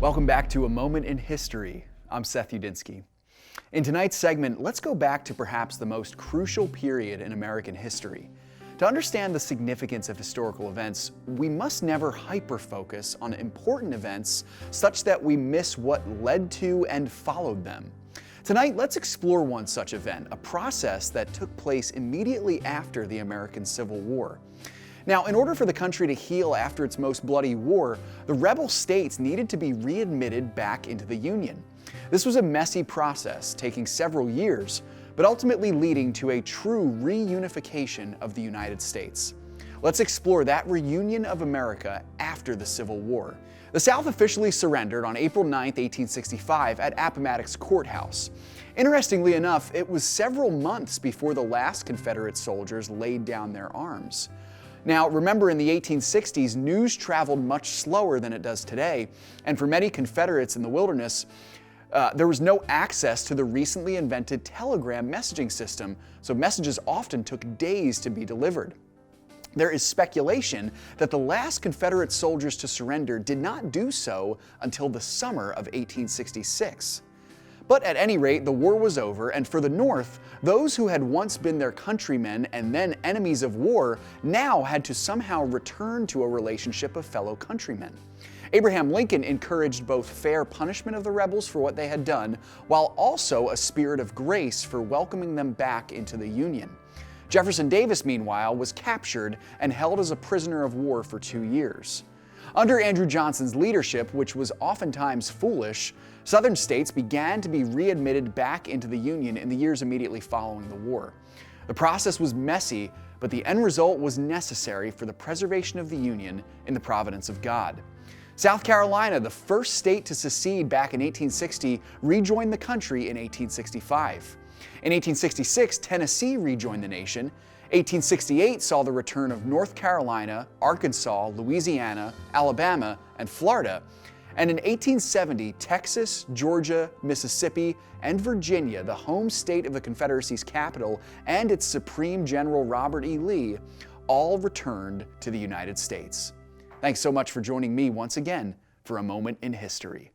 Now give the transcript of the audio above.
Welcome back to A Moment in History. I'm Seth Udinsky. In tonight's segment, let's go back to perhaps the most crucial period in American history. To understand the significance of historical events, we must never hyper-focus on important events such that we miss what led to and followed them. Tonight, let's explore one such event, a process that took place immediately after the American Civil War. Now, in order for the country to heal after its most bloody war, the rebel states needed to be readmitted back into the Union. This was a messy process, taking several years, but ultimately leading to a true reunification of the United States. Let's explore that reunion of America after the Civil War. The South officially surrendered on April 9, 1865 at Appomattox Courthouse. Interestingly enough, it was several months before the last Confederate soldiers laid down their arms. Now, remember, in the 1860s, news traveled much slower than it does today, and for many Confederates in the wilderness, there was no access to the recently invented telegram messaging system, so messages often took days to be delivered. There is speculation that the last Confederate soldiers to surrender did not do so until the summer of 1866. But at any rate, the war was over, and for the North, those who had once been their countrymen and then enemies of war now had to somehow return to a relationship of fellow countrymen. Abraham Lincoln encouraged both fair punishment of the rebels for what they had done, while also a spirit of grace for welcoming them back into the Union. Jefferson Davis, meanwhile, was captured and held as a prisoner of war for 2 years. Under Andrew Johnson's leadership, which was oftentimes foolish, Southern states began to be readmitted back into the Union in the years immediately following the war. The process was messy, but the end result was necessary for the preservation of the Union in the providence of God. South Carolina, the first state to secede back in 1860, rejoined the country in 1865. In 1866, Tennessee rejoined the nation. 1868 saw the return of North Carolina, Arkansas, Louisiana, Alabama, and Florida. And in 1870, Texas, Georgia, Mississippi, and Virginia, the home state of the Confederacy's capital and its Supreme General Robert E. Lee, all returned to the United States. Thanks so much for joining me once again for A Moment in History.